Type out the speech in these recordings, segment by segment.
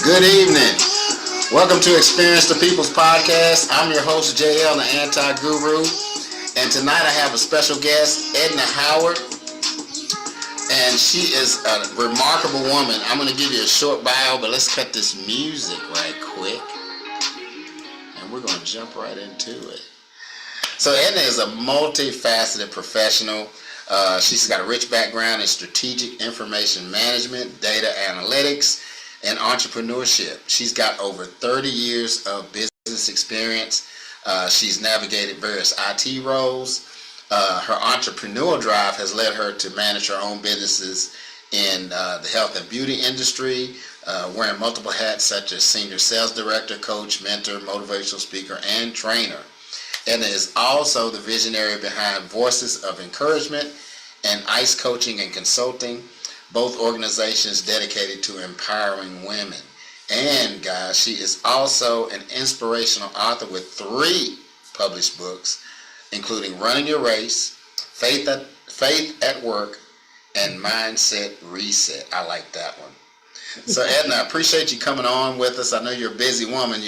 Good evening. Welcome to Experience the People's Podcast. I'm your host, JL, the Anti-Guru. And tonight I have a special guest, Edna Howard. And she is a remarkable woman. I'm going to give you a short bio, but let's cut this music right quick. And we're going to jump right into it. So Edna is a multifaceted professional. She's got a rich background in strategic information management, data analytics, and entrepreneurship. She's got over 30 years of business experience. She's navigated various IT roles. Her entrepreneurial drive has led her to manage her own businesses in the health and beauty industry, wearing multiple hats such as senior sales director, coach, mentor, motivational speaker, and trainer. Edna is also the visionary behind Voices of Encouragement and ICE Coaching and Consulting, both organizations dedicated to empowering women. And guys, she is also an inspirational author with 3 published books, including Running Your Race, Faith at Work, and Mindset Reset. I like that one. So Edna, I appreciate you coming on with us. I know you're a busy woman.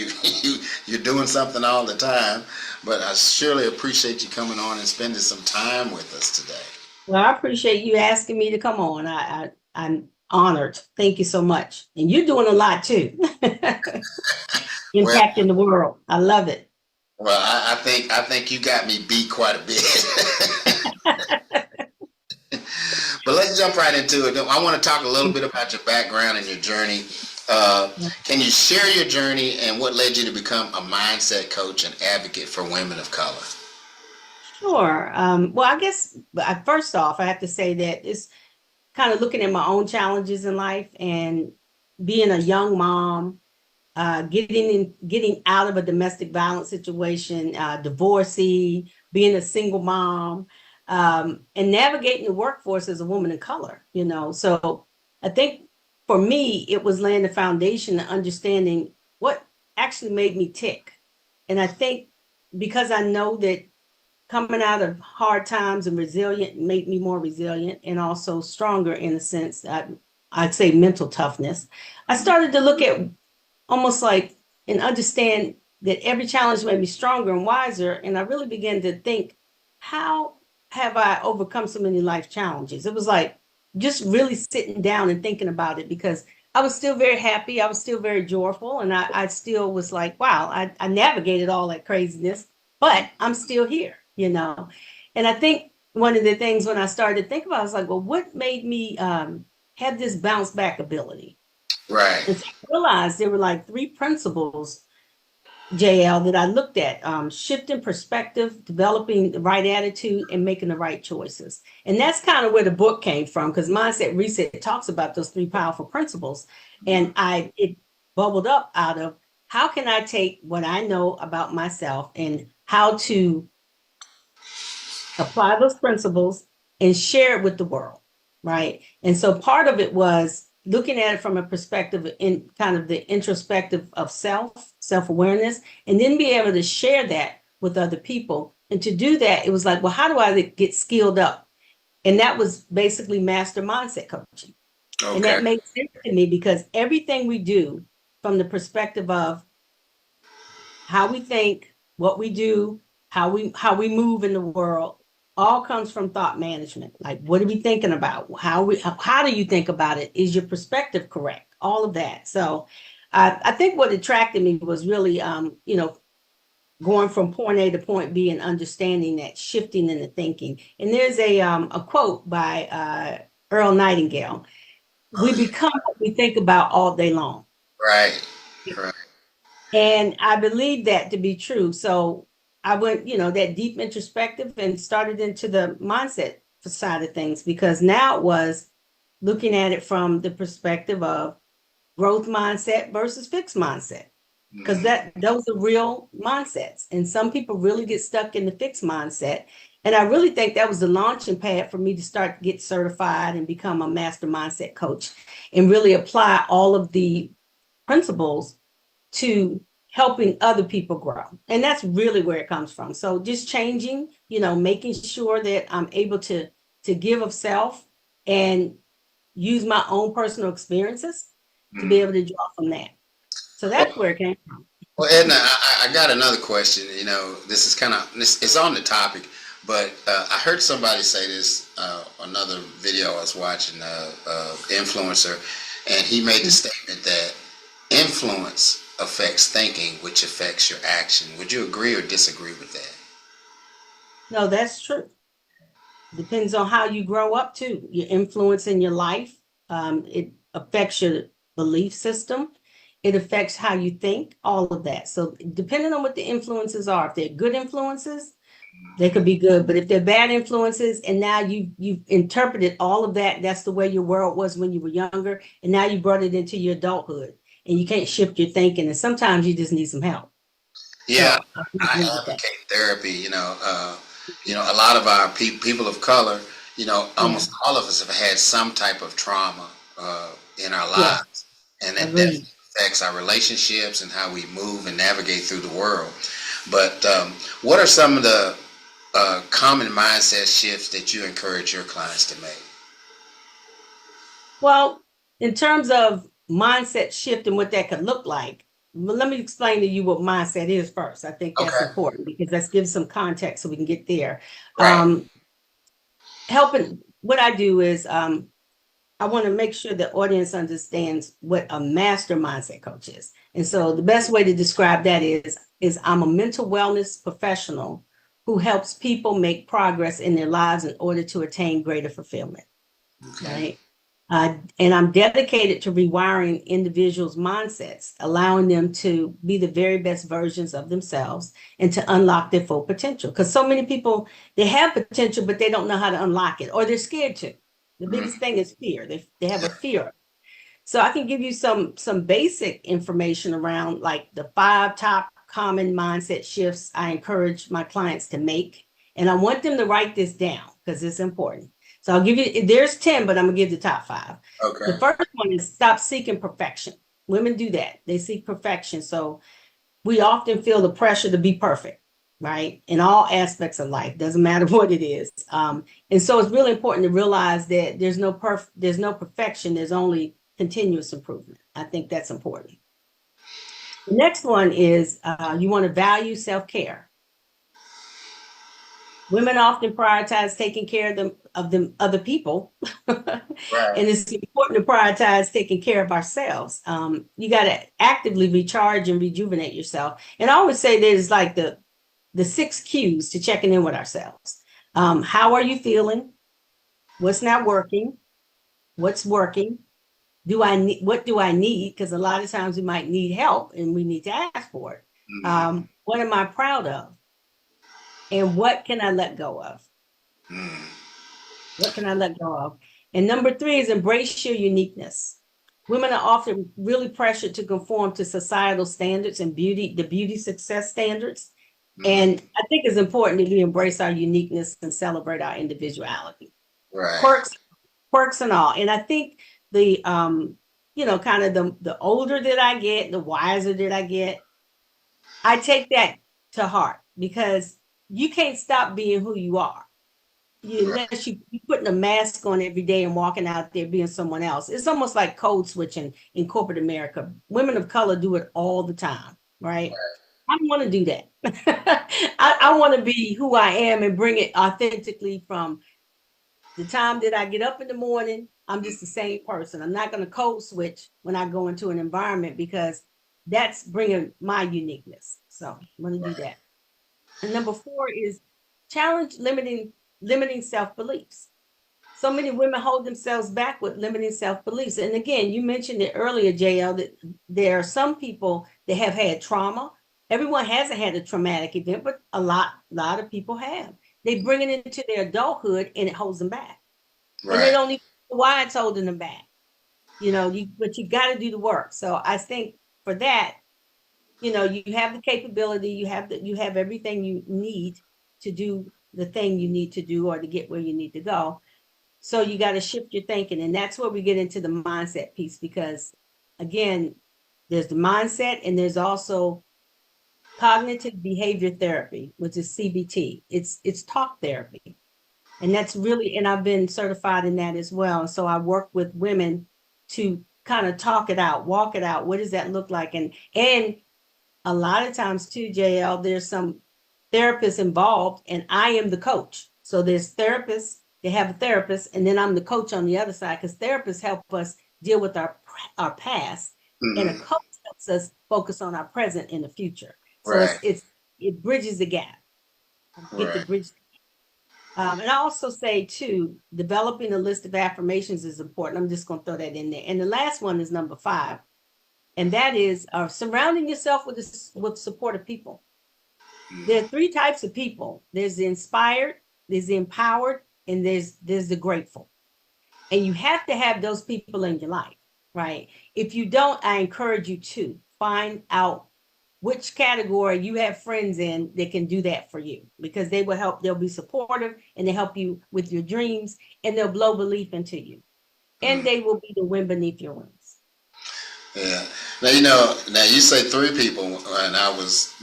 You're doing something all the time, but I surely appreciate you coming on and spending some time with us today. Well, I appreciate you asking me to come on. I'm honored. Thank you so much. And you're doing a lot too. Impacting the world. I love it. Well, I think you got me beat quite a bit. But let's jump right into it. I want to talk a little bit about your background and your journey. Can you share your journey and what led you to become a mindset coach and advocate for women of color? Sure. Well, I guess first off, I have to say that it's kind of looking at my own challenges in life and being a young mom, getting out of a domestic violence situation, divorcee, being a single mom, and navigating the workforce as a woman of color, So I think for me, it was laying the foundation and understanding what actually made me tick. And I think because I know that coming out of hard times and resilient made me more resilient and also stronger in a sense that I'd say mental toughness. I started to look at almost like and understand that every challenge made me stronger and wiser. And I really began to think, how have I overcome so many life challenges? It was like just really sitting down and thinking about it because I was still very happy. I was still very joyful. And I still was like, wow, I navigated all that craziness, but I'm still here, And I think one of the things when I started to think about it, I was like, well, what made me have this bounce back ability? Right. And so I realized there were like 3 principles, JL, that I looked at: shifting perspective, developing the right attitude, and making the right choices. And that's kind of where the book came from, because Mindset Reset talks about those 3 powerful principles. And it bubbled up out of how can I take what I know about myself and how to apply those principles and share it with the world, right? And so part of it was looking at it from a perspective in kind of the introspective of self-awareness, and then be able to share that with other people. And to do that, it was like, well, how do I get skilled up? And that was basically master mindset coaching. Okay. And that made sense to me because everything we do from the perspective of how we think, what we do, how we move in the world, all comes from thought management. Like, what are we thinking about? How do you think about it? Is your perspective correct? All of that. So I think what attracted me was really, going from point A to point B and understanding that shifting in the thinking. And there's a quote by Earl Nightingale: "We become what we think about all day long." Right. And I believe that to be true. So I went, that deep introspective and started into the mindset side of things, because now it was looking at it from the perspective of growth mindset versus fixed mindset, because those are real mindsets. And some people really get stuck in the fixed mindset. And I really think that was the launching pad for me to start to get certified and become a master mindset coach and really apply all of the principles to helping other people grow. And that's really where it comes from. So just changing, making sure that I'm able to give of self and use my own personal experiences to be able to draw from that. So that's where it came from. Well, Edna, I got another question. You know, this is kind of it's on the topic, but I heard somebody say this. Another video I was watching, influencer, and he made the statement that influence affects thinking, which affects your action. Would you agree or disagree with that? No, that's true. Depends on how you grow up too. Your influence in your life. It affects your belief system. It affects how you think, all of that. So depending on what the influences are, if they're good influences, they could be good. But if they're bad influences, and now you've interpreted all of that, that's the way your world was when you were younger, and now you brought it into your adulthood, and you can't shift your thinking. And sometimes you just need some help. Yeah, So I I agree with that. advocate therapy. A lot of our people of color, Yeah, almost all of us have had some type of trauma in our yes, lives, and that definitely agreed. affects our relationships and how we move and navigate through the world. But what are some of the common mindset shifts that you encourage your clients to make? Well, in terms of mindset shift and what that could look like, well, let me explain to you what mindset is first. I think that's Okay, important because that gives some context so we can get there. right. Helping, what I do is I want to make sure the audience understands what a master mindset coach is. And so the best way to describe that is I'm a mental wellness professional who helps people make progress in their lives in order to attain greater fulfillment, Okay. right? And I'm dedicated to rewiring individuals' mindsets, allowing them to be the very best versions of themselves and to unlock their full potential. Because so many people, they have potential, but they don't know how to unlock it, or they're scared to. The biggest thing is fear. They have a fear. So I can give you some basic information around like the 5 top common mindset shifts I encourage my clients to make. And I want them to write this down because it's important. So I'll give you, there's 10, but I'm gonna give the top 5. The Okay. first one is stop seeking perfection. Women do that. They seek perfection. So we often feel the pressure to be perfect, right? In all aspects of life, doesn't matter what it is. And so it's really important to realize that there's no perfection. There's only continuous improvement. I think that's important. The next one is you want to value self-care. Women often prioritize taking care of them other people, and Right. it's important to prioritize taking care of ourselves. You got to actively recharge and rejuvenate yourself. And I always say there's like the 6 cues to checking in with ourselves. How are you feeling? What's not working? What's working? What do I need? Because a lot of times we might need help and we need to ask for it. Mm-hmm. What am I proud of? And what can I let go of? Mm-hmm. What can I let go of? And number 3 is embrace your uniqueness. Women are often really pressured to conform to societal standards and the beauty success standards. Mm-hmm. And I think it's important that we embrace our uniqueness and celebrate our individuality, Right. quirks and all. And I think the kind of the older that I get, the wiser that I get, I take that to heart because you can't stop being who you are. Right. Unless you putting a mask on every day and walking out there being someone else. It's almost like code switching in corporate America. Women of color do it all the time, right? I don't want to do that. I want to be who I am and bring it authentically from the time that I get up in the morning. I'm just the same person. I'm not going to code switch when I go into an environment because that's bringing my uniqueness. So I'm going to do that. And number 4 is challenge limiting self-beliefs. So many women hold themselves back with limiting self-beliefs. And again, you mentioned it earlier, JL, that there are some people that have had trauma. Everyone hasn't had a traumatic event, but a lot of people have. They bring it into their adulthood and it holds them back. And they Right. don't even know why it's holding them back. But you got to do the work. So I think for that, you have the capability, you have everything you need to do the thing you need to do or to get where you need to go. So you got to shift your thinking. And that's where we get into the mindset piece, because again, there's the mindset and there's also cognitive behavior therapy, which is CBT. It's talk therapy. And that's really, and I've been certified in that as well. And so I work with women to kind of talk it out, walk it out. What does that look like? And a lot of times too, JL, there's some therapists involved, and I am the coach. So there's therapists, they have a therapist, and then I'm the coach on the other side, because therapists help us deal with our past, and a Mm-hmm. coach helps us focus on our present and the future. So Right. it bridges the gap. Get the Right. bridge. And I also say too, developing a list of affirmations is important. I'm just going to throw that in there. And the last one is number 5, and that is surrounding yourself with supportive people. There are 3 types of people. There's the inspired, there's the empowered, and there's the grateful. And you have to have those people in your life, right? If you don't, I encourage you to find out which category you have friends in that can do that for you, because they will help. They'll be supportive, and they help you with your dreams, and they'll blow belief into you, and Mm. they will be the wind beneath your wings. Yeah. Now you say 3 people, and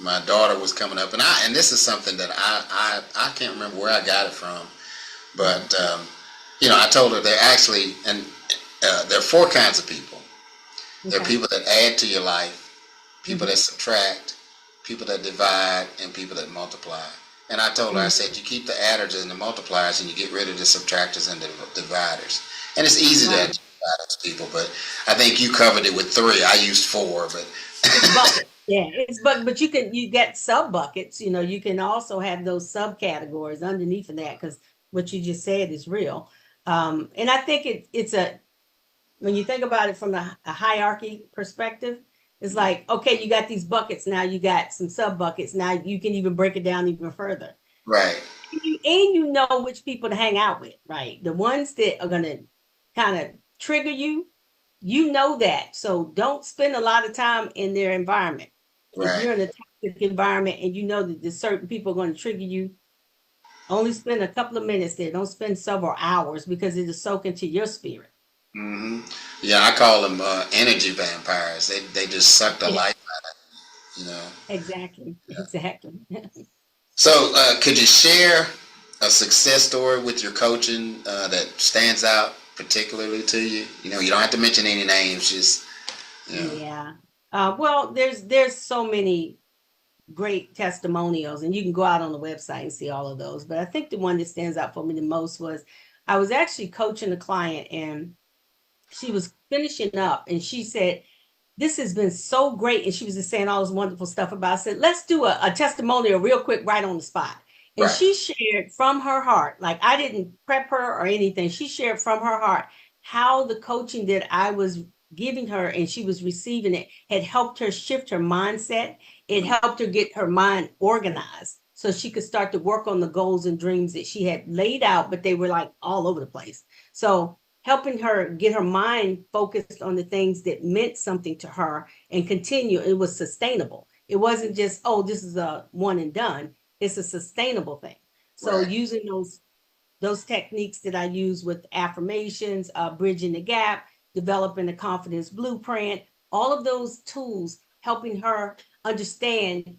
my daughter was coming up, and this is something that I can't remember where I got it from, but I told her they're actually, and there are 4 kinds of people. There are Okay. people that add to your life, people that subtract, people that divide, and people that multiply. And I told her, I said, you keep the adders and the multipliers, and you get rid of the subtractors and the dividers. And it's easy to Right. identify those people, but I think you covered it with 3. I used 4, but It's bucket. Yeah, but you get sub buckets. You can also have those subcategories underneath of that, because what you just said is real. And I think it's when you think about it from a hierarchy perspective, it's like, okay, you got these buckets, now you got some sub buckets. Now you can even break it down even further. right, And you know which people to hang out with, right? The ones that are gonna kind of trigger you, that. So don't spend a lot of time in their environment. If right. you're in a toxic environment and you know that there's certain people are going to trigger you, only spend a couple of minutes there. Don't spend several hours, because it'll soak into your spirit. Hmm. Yeah, I call them energy vampires. They just suck the Yeah, life out. exactly. Exactly. So, could you share a success story with your coaching that stands out particularly to you? You don't have to mention any names. Just you know. Yeah. Well, there's so many great testimonials, and you can go out on the website and see all of those. But I think the one that stands out for me the most was, I was actually coaching a client, and she was finishing up, and she said, this has been so great. And she was just saying all this wonderful stuff about, I said, let's do a testimonial real quick, right on the spot. And Right. she shared from her heart, like I didn't prep her or anything. She shared from her heart how the coaching that I was giving her and she was receiving it had helped her shift her mindset. It helped her get her mind organized so she could start to work on the goals and dreams that she had laid out, but they were like all over the place. So helping her get her mind focused on the things that meant something to her and continue. It was sustainable. It wasn't just, oh, this is a one and done. It's a sustainable thing. So Right. using those techniques that I use with affirmations, bridging the gap, developing the confidence blueprint, all of those tools, helping her understand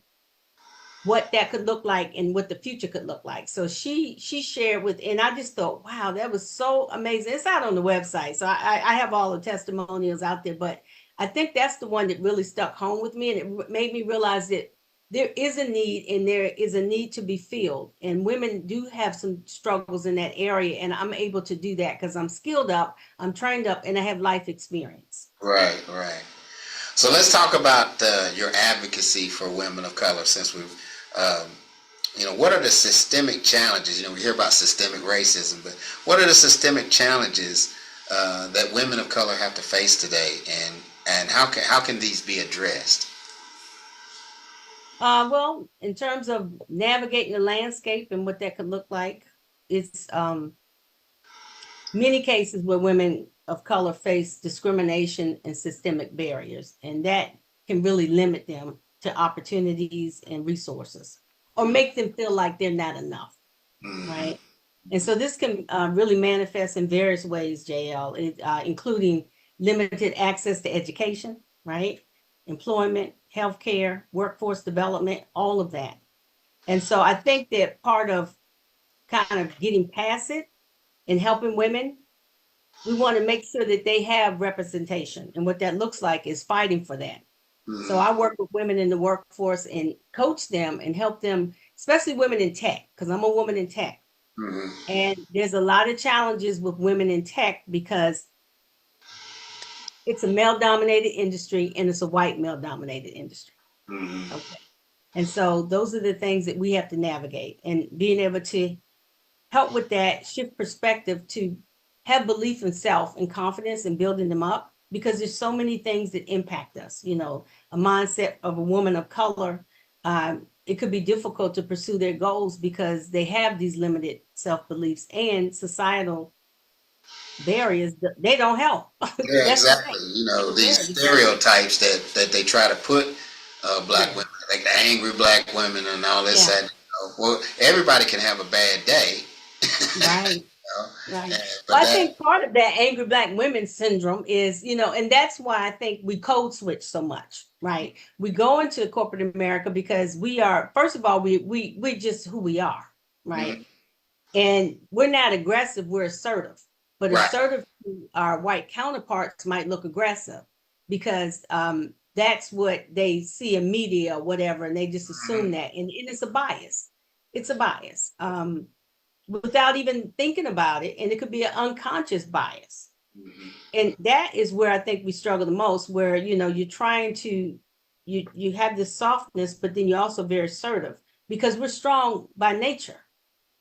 what that could look like and what the future could look like. So she shared with, and I just thought, wow, that was so amazing. It's out on the website. So I have all the testimonials out there, but I think that's the one that really stuck home with me. And it made me realize that there is a need, and there is a need to be filled. And women do have some struggles in that area. And I'm able to do that because I'm skilled up, I'm trained up, and I have life experience. Right. Right. So let's talk about your advocacy for women of color. Since um, what are the systemic challenges? We hear about systemic racism, but what are the systemic challenges that women of color have to face today, and how can these be addressed? Well, in terms of navigating the landscape and what that could look like, it's many cases where women of color face discrimination and systemic barriers, and that can really limit them to opportunities and resources, or make them feel like they're not enough, Mm-hmm. right? And so this can really manifest in various ways, JL, including limited access to education, right? Employment, healthcare, workforce development, all of that. And so I think that part of kind of getting past it and helping women we want to make sure that they have representation. And what that looks like is fighting for that. So I work with women in the workforce and coach them and help them, especially women in tech, because I'm a woman in tech. Mm-hmm. And there's a lot of challenges with women in tech because it's a male dominated industry and it's a white male dominated industry. Mm-hmm. Okay. And so those are the things that we have to navigate, and being able to help with that, shift perspective to have belief in self and confidence and building them up, because there's so many things that impact us. You know, a mindset of a woman of color, it could be difficult to pursue their goals because they have these limited self-beliefs and societal barriers. They don't help. Yeah, That's the exactly. thing. You know, these Barriers. stereotypes that they try to put black Yeah. women, like the angry black women and all this. Yeah. And, well, everybody can have a bad day. Right. You know? Right. But Well, I that, think part of that angry black women syndrome is, and that's why I think we code switch so much, right? We go into corporate America because we are, first of all, we're just who we are, right? mhm, And we're not aggressive, we're assertive. But right. assertive to our white counterparts might look aggressive because that's what they see in media or whatever, and they just assume that. And it's a bias. It's a bias. Without even thinking about it, and it could be an unconscious bias. Mhm. And that is where I think we struggle the most, where you're trying to you have this softness, but then you're also very assertive because we're strong by nature.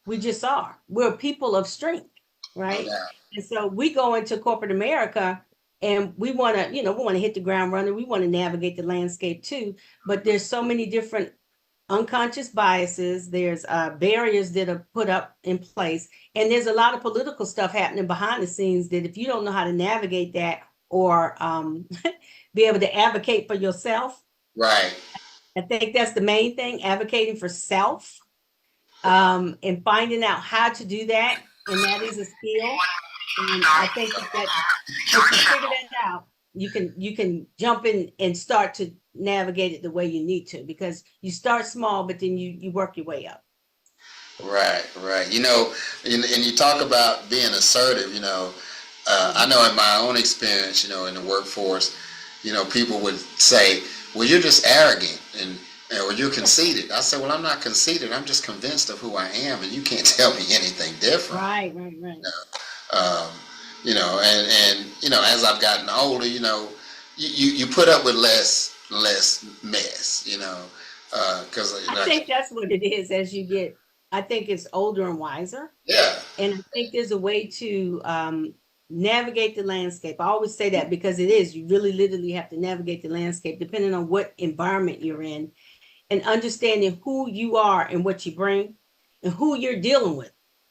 We just are. We're people of strength, No right? doubt. And so we go into corporate America and we want to, we want to hit the ground running. We want to navigate the landscape too. But there's so many different unconscious biases. There's barriers that are put up in place. And there's a lot of political stuff happening behind the scenes that if you don't know how to navigate that or be able to advocate for yourself, Right. I think that's the main thing, advocating for self, and finding out how to do that. And that is a skill. And I think that once you figure that out, you can jump in and start to navigate it the way you need to, because you start small, but then you work your way up. Right, right. And you talk about being assertive, I know in my own experience, in the workforce, people would say, well, you're just arrogant or you're conceited. I said, well, I'm not conceited. I'm just convinced of who I am, and you can't tell me anything different. Right, right, right. Um, as I've gotten older, you put up with less mess, because I think that's what it is as you get, I think it's older and wiser. yeah, And I think there's a way to navigate the landscape. I always say that because it is, you really literally have to navigate the landscape depending on what environment you're in, and understanding who you are and what you bring and who you're dealing with,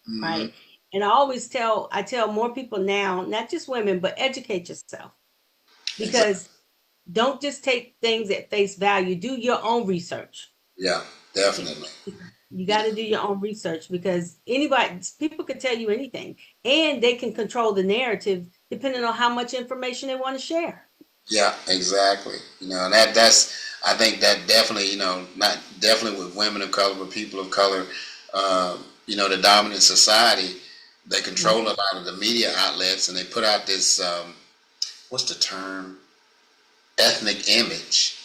mm-hmm. right? And I tell more people now, not just women, but educate yourself, Exactly. because don't just take things at face value. Do your own research. Yeah, definitely. You got to do your own research, because people can tell you anything, and they can control the narrative depending on how much information they want to share. Yeah, exactly. And I think that definitely, not definitely with women of color, but people of color, the dominant society, they control a lot of the media outlets, and they put out this, what's the term? Ethnic image,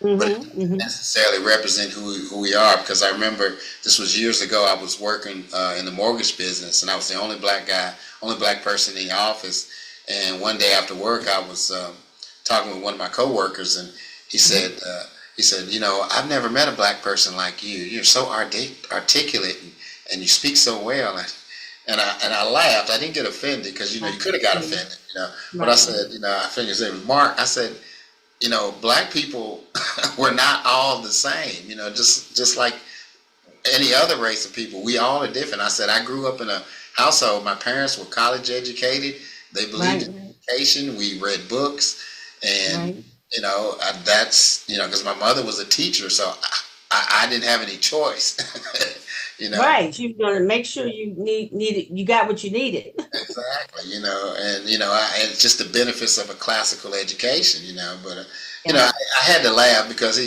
but it Mm-hmm, doesn't mm-hmm. necessarily represent who we are. Because I remember this was years ago. I was working in the mortgage business, and I was the only black guy, only black person in the office. And one day after work, I was talking with one of my coworkers, and he said, I've never met a black person like you. You're so articulate, and you speak so well. And I laughed. I didn't get offended, because you could have got offended. But I said, I think his name was Mark. I said, black people we're not all the same. Just like any other race of people, we all are different. I said, I grew up in a household. My parents were college educated. They believed in education. We read books, and that's because my mother was a teacher, so I didn't have any choice. Right. You're going to make sure you got what you needed. Exactly. It's just the benefits of a classical education. But Yeah. I had to laugh because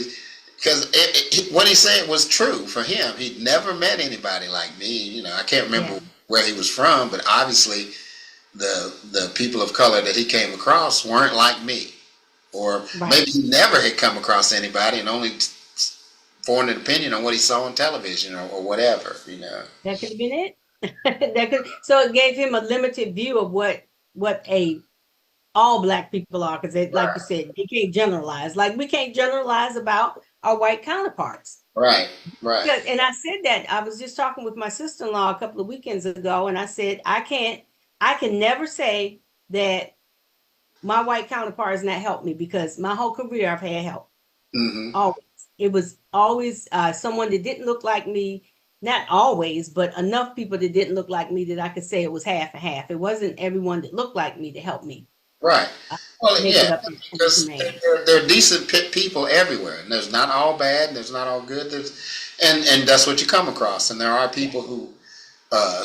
what he said was true for him. He'd never met anybody like me. I can't remember Yeah. where he was from, but obviously, the people of color that he came across weren't like me, or Right. maybe he never had come across anybody and only formed an opinion on what he saw on television or whatever, you know. That could have been it. So it gave him a limited view of what a all black people are, because like you said, you can't generalize. Like we can't generalize about our white counterparts. Right, right. And I said that I was just talking with my sister-in-law a couple of weekends ago, and I said I can never say that my white counterpart has not helped me, because my whole career I've had help. Mm-hmm. Always. It was always someone that didn't look like me. Not always, but enough people that didn't look like me that I could say it was half and half. It wasn't everyone that looked like me to help me Right. Well, make it yeah, up to because man. there are decent people everywhere, and there's not all bad, and there's not all good. And that's what you come across. And there are people who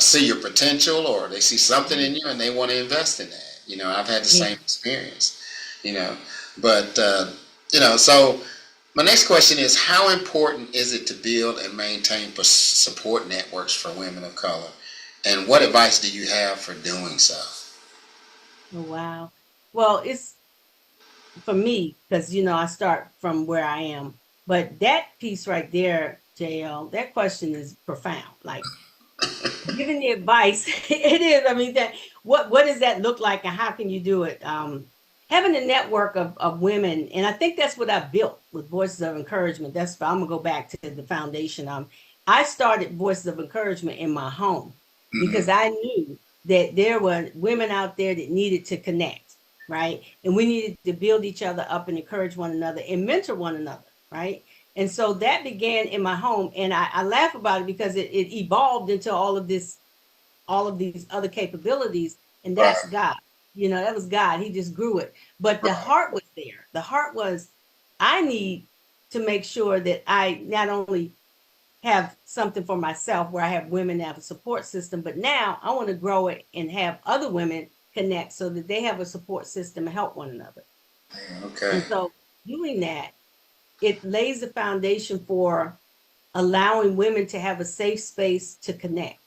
see your potential, or they see something in you, and they want to invest in that. You know, I've had the same experience. You know, but you know, so my next question is, how important is it to build and maintain support networks for women of color, and what advice do you have for doing so? Oh, wow. Well, it's for me, because I start from where I am. But that piece right there, JL, that question is profound. Like giving the advice, it is. I mean, that what does that look like, and how can you do it? Having a network of women, and I think that's what I built with Voices of Encouragement. I'm gonna go back to the foundation. I started Voices of Encouragement in my home because I knew that there were women out there that needed to connect, right? And we needed to build each other up and encourage one another and mentor one another, right? And so that began in my home, and I laugh about it because it evolved into all of these other capabilities, and that's God. That was God. He just grew it. But the heart was there. The heart was, I need to make sure that I not only have something for myself where I have women that have a support system, but now I want to grow it and have other women connect so that they have a support system and help one another. Okay. And so doing that, it lays the foundation for allowing women to have a safe space to connect.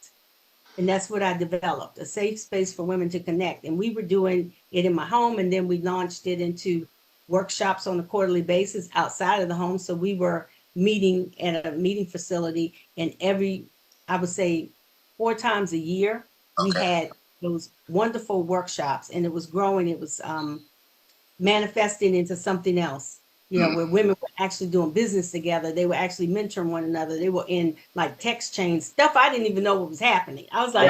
And that's what I developed, a safe space for women to connect. And we were doing it in my home, and then we launched it into workshops on a quarterly basis outside of the home. So we were meeting at a meeting facility, and I would say 4 times a year, we had those wonderful workshops, and it was growing. It was manifesting into something else, where women were actually doing business together. They were actually mentoring one another. They were in like text chains, stuff I didn't even know what was happening. I was like,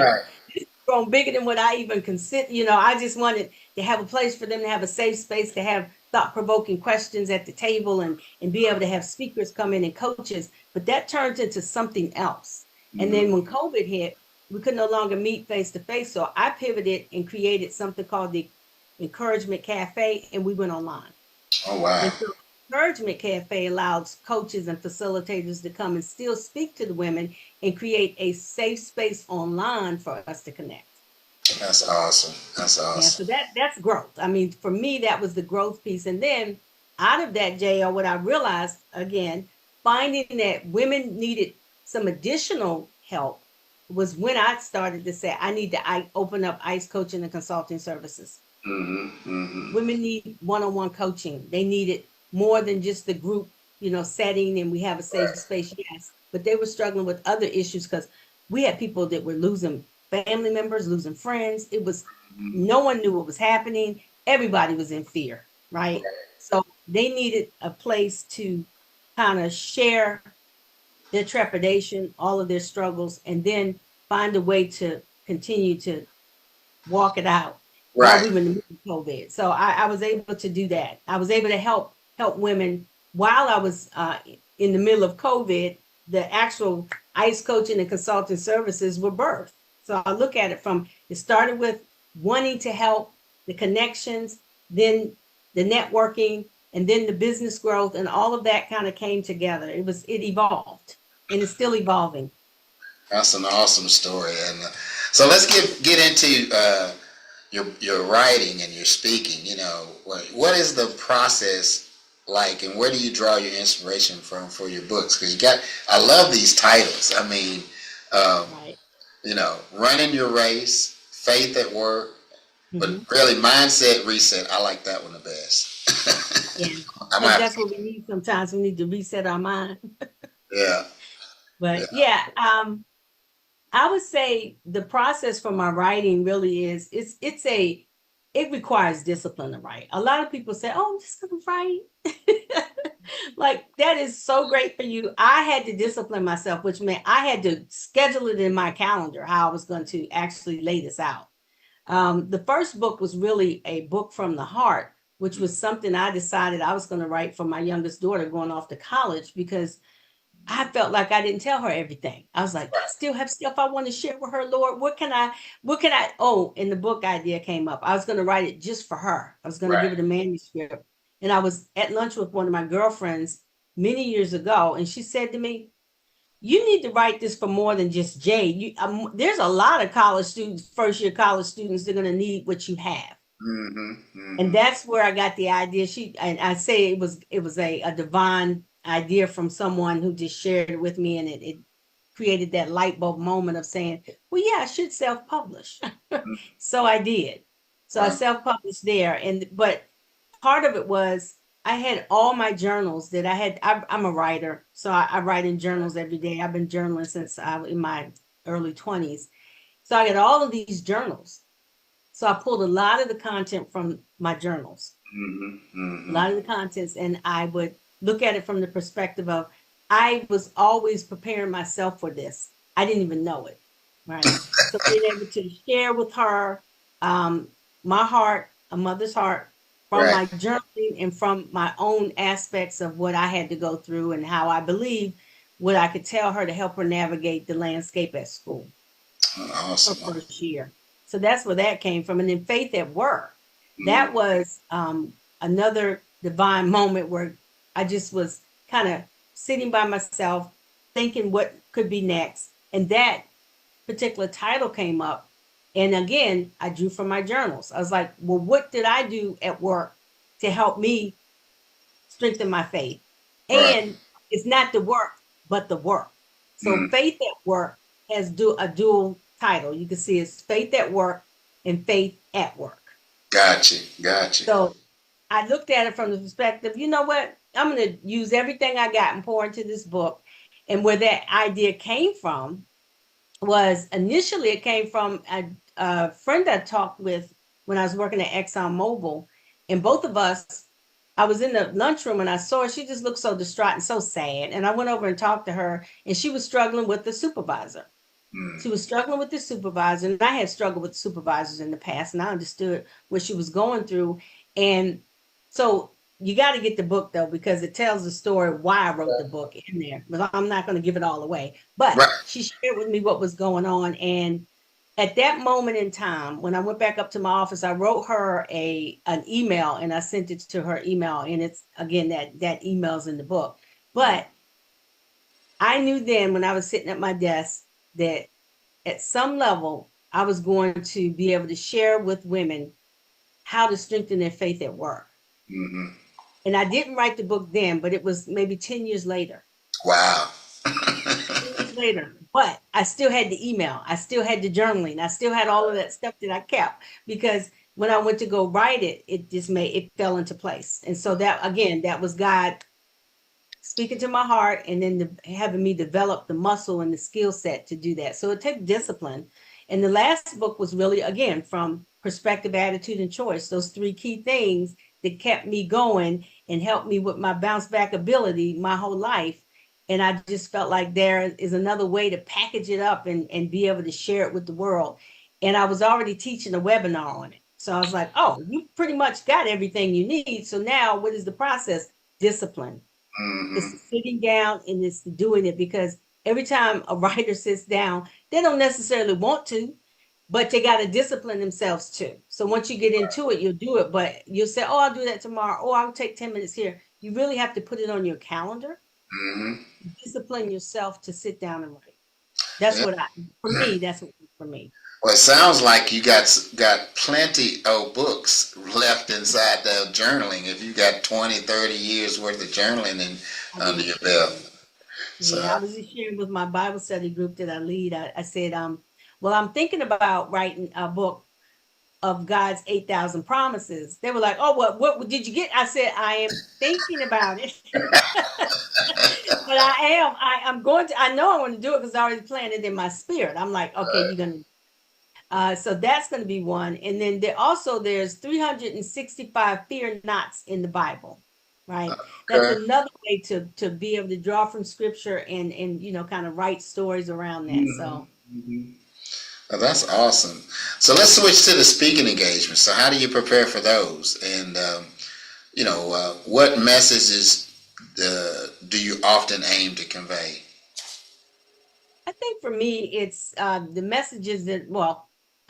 this is growing bigger than what I even consider. I just wanted to have a place for them to have a safe space, to have thought-provoking questions at the table, and be able to have speakers come in and coaches. But that turned into something else. And then when COVID hit, we could no longer meet face-to-face. So I pivoted and created something called the Encouragement Cafe, and we went online. Oh, wow. And so Encouragement Cafe allows coaches and facilitators to come and still speak to the women and create a safe space online for us to connect. That's awesome. That's awesome. Yeah, so that's growth. I mean, for me, that was the growth piece. And then out of that, JL, what I realized, again, finding that women needed some additional help was when I started to say, I need to open up ICE coaching and consulting services. Women need one-on-one coaching. They needed more than just the group, setting, and we have a safe space, yes. But they were struggling with other issues, because we had people that were losing family members, losing friends. It was, no one knew what was happening. Everybody was in fear, right? So they needed a place to kind of share their trepidation, all of their struggles, and then find a way to continue to walk it out. While we were in the middle of COVID. So I was able to do that. I was able to help women while I was in the middle of COVID. The actual ICE coaching and consulting services were birthed. So I look at it it started with wanting to help, the connections, then the networking, and then the business growth, and all of that kind of came together. It evolved, and it's still evolving. That's an awesome story. And so let's get into your writing and your speaking. What is the process like, and where do you draw your inspiration from for your books? Because I love these titles. I mean, Running Your Race, Faith at Work, But Hmm. really, mindset reset, I like that one the best. Yeah, I might because have that's to, what we need sometimes. We need to reset our mind. yeah, yeah. But yeah, I would say the process for my writing really is it requires discipline to write. A lot of people say, "Oh, I'm just gonna write." Like that is so great for you. I had to discipline myself, which meant I had to schedule it in my calendar how I was going to actually lay this out. The first book was really a book from the heart, which was something I decided I was going to write for my youngest daughter going off to college because I felt like I didn't tell her everything. I was like, I still have stuff I want to share with her, Lord. Oh, and the book idea came up. I was going to write it just for her. I was going to Right. give it a manuscript. And I was at lunch with one of my girlfriends many years ago, and she said to me, you need to write this for more than just Jay. There's a lot of college students, first year college students, they're going to need what you have. Mm-hmm, And mm-hmm. that's where I got the idea. And I say it was a divine idea from someone who just shared it with me, and it created that light bulb moment of saying, well, yeah, I should self-publish. So I did. So I Wow. self-published there. But part of it was I had all my journals that I'm a writer. So I write in journals every day. I've been journaling since I was in my early 20s. So I got all of these journals. So I pulled a lot of the content from my journals, Mm-hmm, a mm-hmm. lot of the contents, and I would look at it from the perspective of I was always preparing myself for this. I didn't even know it, right? So being able to share with her um, my heart, a mother's heart, from Right. my journaling and from my own aspects of what I had to go through and how I believe what I could tell her to help her navigate the landscape at school her Awesome. first year. So that's where that came from. And then faith at work. Mm-hmm. That was another divine moment where I just was kind of sitting by myself, thinking what could be next. And that particular title came up. And again, I drew from my journals. I was like, well, what did I do at work to help me strengthen my faith? Right. And it's not the work, but the work. So Mm. faith at work has a dual title. You can see it's faith at work and faith at work. Gotcha. Gotcha. So I looked at it from the perspective, you know what? I'm going to use everything I got and pour into this book. And where that idea came from was initially it came from a friend I talked with when I was working at ExxonMobil. And both of us, I was in the lunchroom and I saw her. She just looked so distraught and so sad. And I went over and talked to her, and she was struggling with the supervisor. Mm. She was struggling with the supervisor, and I had struggled with supervisors in the past, and I understood what she was going through. And so you got to get the book though, because it tells the story why I wrote the book in there. But I'm not going to give it all away. But Right. she shared with me what was going on, and at that moment in time, when I went back up to my office, I wrote her an email, and I sent it to her email. And it's again that email's in the book. But I knew then when I was sitting at my desk that at some level, I was going to be able to share with women how to strengthen their faith at work. Mm-hmm. And I didn't write the book then, but it was maybe 10 years later. Wow. 10 years later. But I still had the email. I still had the journaling. I still had all of that stuff that I kept because when I went to go write it, it fell into place. And so that, again, that was God speaking to my heart and then having me develop the muscle and the skill set to do that. So it takes discipline. And the last book was really, again, from perspective, attitude, and choice, those three key things that kept me going and helped me with my bounce back ability my whole life. And I just felt like there is another way to package it up and be able to share it with the world. And I was already teaching a webinar on it. So I was like, oh, you pretty much got everything you need. So now what is the process? Discipline. It's Mm-hmm. the sitting down and it's the doing it, because every time a writer sits down, they don't necessarily want to, but they got to discipline themselves too. So once you get into it, you'll do it, but you'll say, oh, I'll do that tomorrow. Oh, I'll take 10 minutes here. You really have to put it on your calendar, Mm-hmm. discipline yourself to sit down and write. That's Yeah. what for me, that's what for me. Well, it sounds like you got plenty of books left inside the journaling. If you got 20, 30 years worth of journaling I under do. your belt. So, Yeah, I was just sharing with my Bible study group that I lead. I said, well, I'm thinking about writing a book of God's 8,000 promises. They were like, oh, what did you get? I said, I am thinking about it. But I know I want to do it because I already planned it in my spirit. I'm like, okay, Right. you're going to, so that's going to be one. And then there's 365 fear nots in the Bible, right? That's Okay. another way to be able to draw from scripture and, kind of write stories around that. So Oh, that's awesome. So let's switch to the speaking engagements. So how do you prepare for those? And what messages do you often aim to convey? I think for me, it's the messages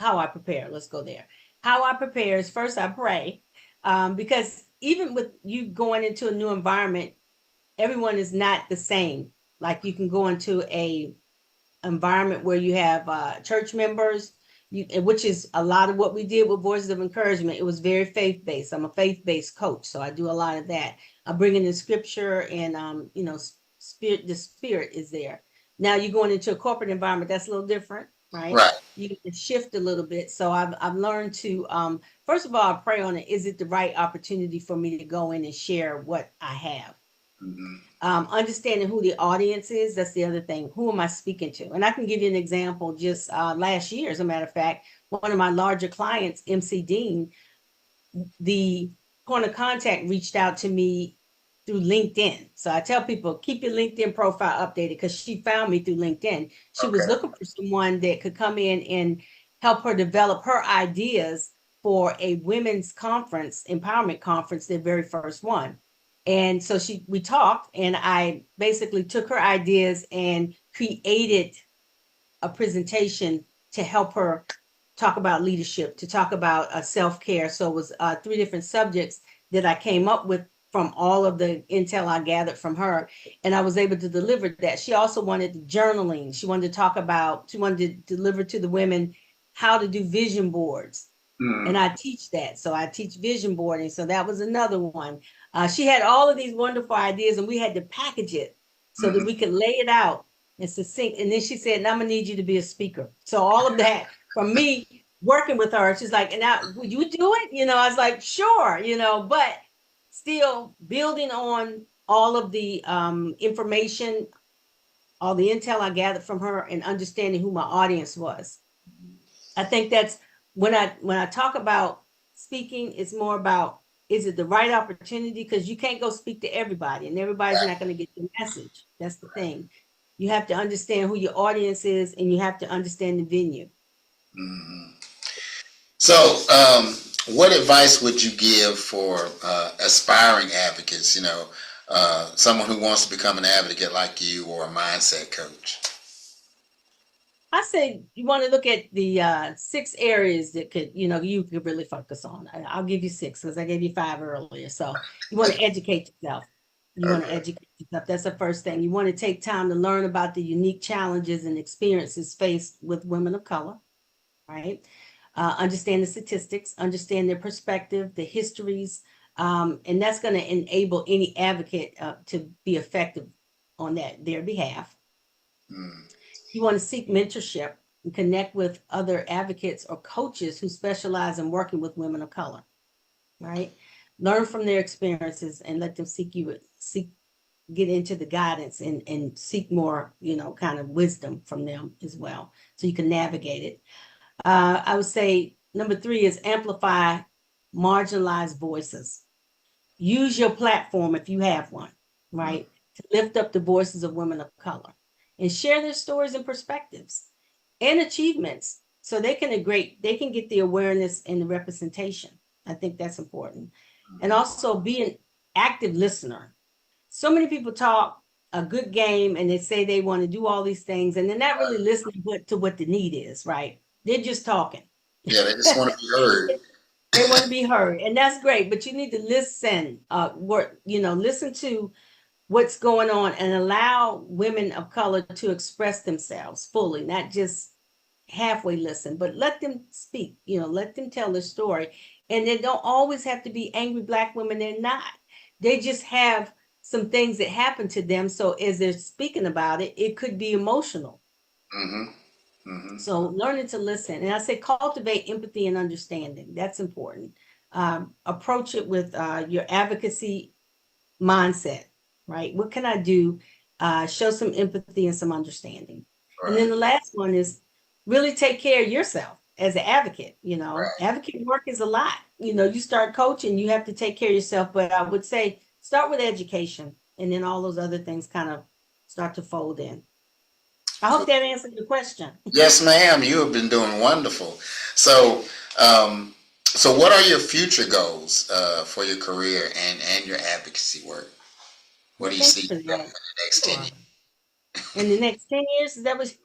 how I prepare. Let's go there. How I prepare is first I pray, because even with you going into a new environment, everyone is not the same. Like you can go into a environment where you have church members, which is a lot of what we did with Voices of Encouragement. It was very faith-based. I'm a faith-based coach, so I do a lot of that. I bring in the scripture and, spirit. The spirit is there. Now you're going into a corporate environment, that's a little different, right? Right. You can shift a little bit. So I've learned to, first of all, I pray on it. Is it the right opportunity for me to go in and share what I have? Mm-hmm. Understanding who the audience is, that's the other thing. Who am I speaking to? And I can give you an example. Just last year, as a matter of fact, one of my larger clients, MC Dean, the point of contact reached out to me through LinkedIn. So I tell people, keep your LinkedIn profile updated, because she found me through LinkedIn. She was looking for someone that could come in and help her develop her ideas for a women's conference, empowerment conference, their very first one. And so we talked, and I basically took her ideas and created a presentation to help her talk about leadership, to talk about self-care. So it was 3 different subjects that I came up with from all of the intel I gathered from her, and I was able to deliver that. She also wanted journaling. She wanted to deliver to the women how to do vision boards. And I teach that. So I teach vision boarding. So that was another one. She had all of these wonderful ideas, and we had to package it so that we could lay it out and succinct. And then she said, and I'm going to need you to be a speaker. So all of that from me working with her, she's like, and now would you do it? I was like, sure, but still building on all of the information, all the intel I gathered from her, and understanding who my audience was. I think that's when I talk about speaking, it's more about, is it the right opportunity? Because you can't go speak to everybody, and everybody's not going to get the message. That's the thing. You have to understand who your audience is, and you have to understand the venue. Mm-hmm. So, what advice would you give for aspiring advocates? Someone who wants to become an advocate like you, or a mindset coach. I say you want to look at the 6 areas that you could really focus on. I'll give you 6 because I gave you 5 earlier. So you want to educate yourself. You want to educate yourself. That's the first thing. You want to take time to learn about the unique challenges and experiences faced with women of color, right? Understand the statistics, understand their perspective, the histories, and that's going to enable any advocate to be effective on their behalf. You want to seek mentorship and connect with other advocates or coaches who specialize in working with women of color, right? Learn from their experiences and let them get into the guidance and seek more, kind of wisdom from them as well, so you can navigate it. I would say number 3 is amplify marginalized voices. Use your platform, if you have one, right, to lift up the voices of women of color and share their stories and perspectives and achievements, so they can get the awareness and the representation. I think that's important. And also be an active listener. So many people talk a good game, and they say they want to do all these things, and they're not really listening to what the need is, right? They're just talking. Yeah, they just want to be heard. They want to be heard, and that's great, but you need to listen, listen to what's going on, and allow women of color to express themselves fully, not just halfway listen, but let them speak, let them tell their story. And they don't always have to be angry Black women. They're not. They just have some things that happen to them. So as they're speaking about it, it could be emotional. Mm-hmm. Mm-hmm. So learning to listen, and I say cultivate empathy and understanding. That's important. Approach it with your advocacy mindset, right? What can I do? Show some empathy and some understanding. And then Right. the last one is really take care of yourself as an advocate. Right. Advocate work is a lot. You start coaching, you have to take care of yourself. But I would say start with education, and then all those other things kind of start to fold in. I hope that answered your question. Yes, ma'am. You have been doing wonderful. So, so what are your future goals for your career and your advocacy work? What Well, do you thank see you for yourself that. in the next 10 Sure. years? In the next 10 years, that was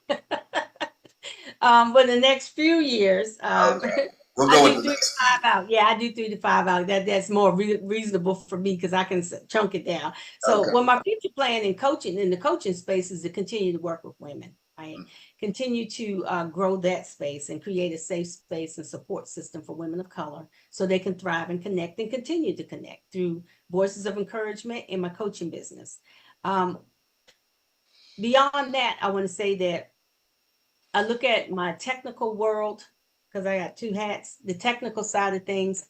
but the next few years, Okay. We'll I go with do the 3 to next few. 5 out. Yeah, I do 3 to 5 out. That's more reasonable for me because I can chunk it down. So, Okay. well, my future plan in coaching in the coaching space is to continue to work with women, right? Continue to grow that space and create a safe space and support system for women of color so they can thrive and connect and continue to connect through voices of encouragement in my coaching business. Um, Beyond that, I want to say that I look at my technical world because I got two hats, the technical side of things,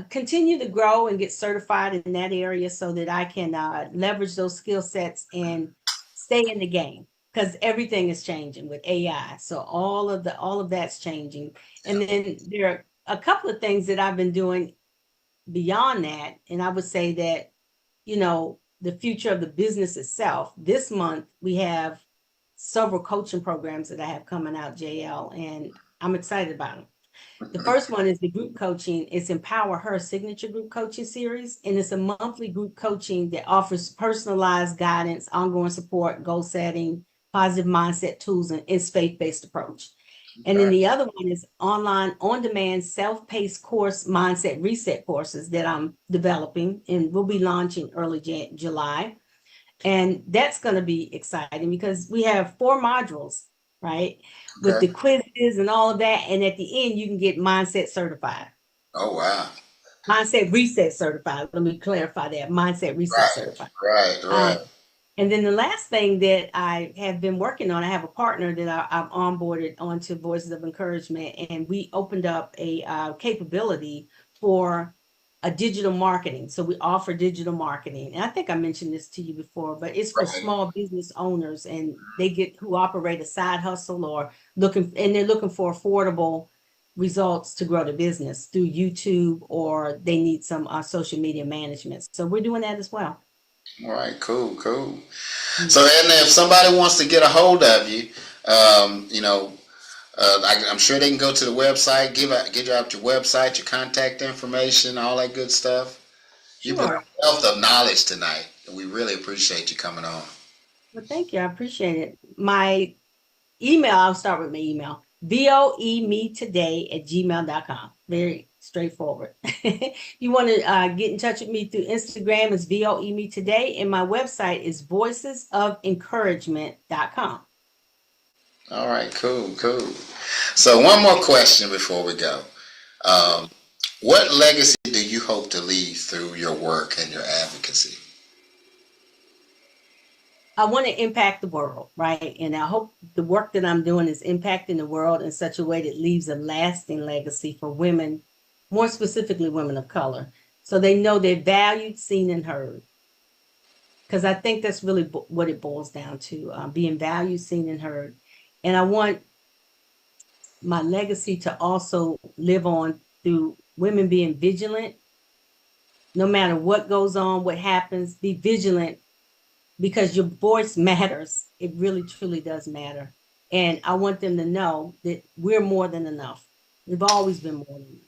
continue to grow and get certified in that area so that I can leverage those skill sets and stay in the game because everything is changing with AI. So all of that's changing. And then there are a couple of things that I've been doing beyond that. And I would say that, the future of the business itself. This month, we have several coaching programs that I have coming out, JL, and I'm excited about them. The first one is the group coaching. It's Empower Her signature group coaching series, and it's a monthly group coaching that offers personalized guidance, ongoing support, goal setting, positive mindset tools, and it's faith-based approach. And then Okay. the other one is online, on-demand, self-paced course mindset reset courses that I'm developing and will be launching early July. And that's going to be exciting because we have 4 modules, right? With Okay. the quizzes and all of that. And at the end, you can get mindset certified, Oh, wow. mindset reset certified. Let me clarify that mindset reset Right. certified. Right. Um, Right. and then the last thing that I have been working on, I have a partner that I've onboarded onto Voices of Encouragement, and we opened up a capability for a digital marketing. So we offer digital marketing, and I think I mentioned this to you before, but it's for Right. small business owners, and they get who operate a side hustle or they're looking for affordable results to grow the business through YouTube, or they need some social media management. So we're doing that as well. All right. Cool. Cool. So, Mhm. Edna, if somebody wants to get a hold of you, um, you know, I'm sure they can go to the website, give out your website, your contact information, all that good stuff. You've been a Sure. wealth of knowledge tonight, and we really appreciate you coming on. Well, thank you. I appreciate it. My email, I'll start with my email. voemetoday@gmail.com. Very straightforward. You want to get in touch with me through Instagram, it's voemetoday, and my website is voicesoфencouragement.com. All right, cool, cool. So one more question before we go. Um, what legacy do you hope to leave through your work and your advocacy? I want to impact the world, right? And I hope the work that I'm doing is impacting the world in such a way that leaves a lasting legacy for women, more specifically women of color, so they know they're valued, seen, and heard. Because I think that's really what it boils down to, being valued, seen, and heard. And I want my legacy to also live on through women being vigilant, no matter what goes on, what happens, be vigilant because your voice matters. It really, truly does matter. And I want them to know that we're more than enough. We've always been more than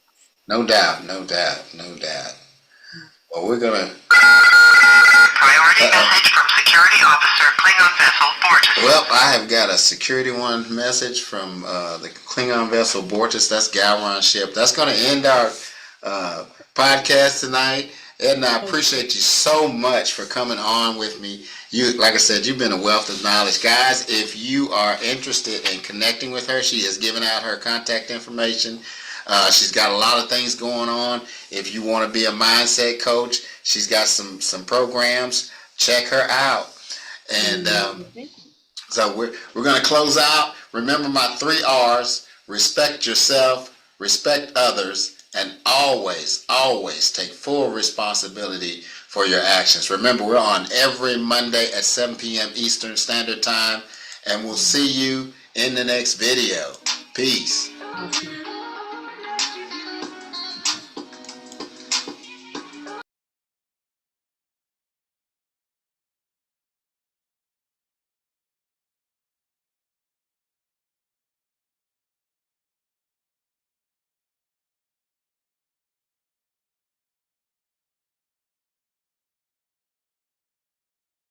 No doubt, no doubt, no doubt. enough. Well, we're gonna. Priority message from Security Officer Klingon Vessel Borges. Well, I have got a security one message from the Klingon vessel Bortis. That's Galron ship. That's going to end our podcast tonight. Edna, I appreciate you so much for coming on with me. You, like I said, you've been a wealth of knowledge, guys. If you are interested in connecting with her, she has given out her contact information. She's got a lot of things going on. If you want to be a mindset coach, she's got some programs. Check her out. And so we're going to close out Remember my 3 R's: respect yourself, respect others, and always, always take full responsibility for your actions. Remember, we're on every Monday at 7 p.m. Eastern Standard Time, and we'll see you in the next video. Peace. Awesome.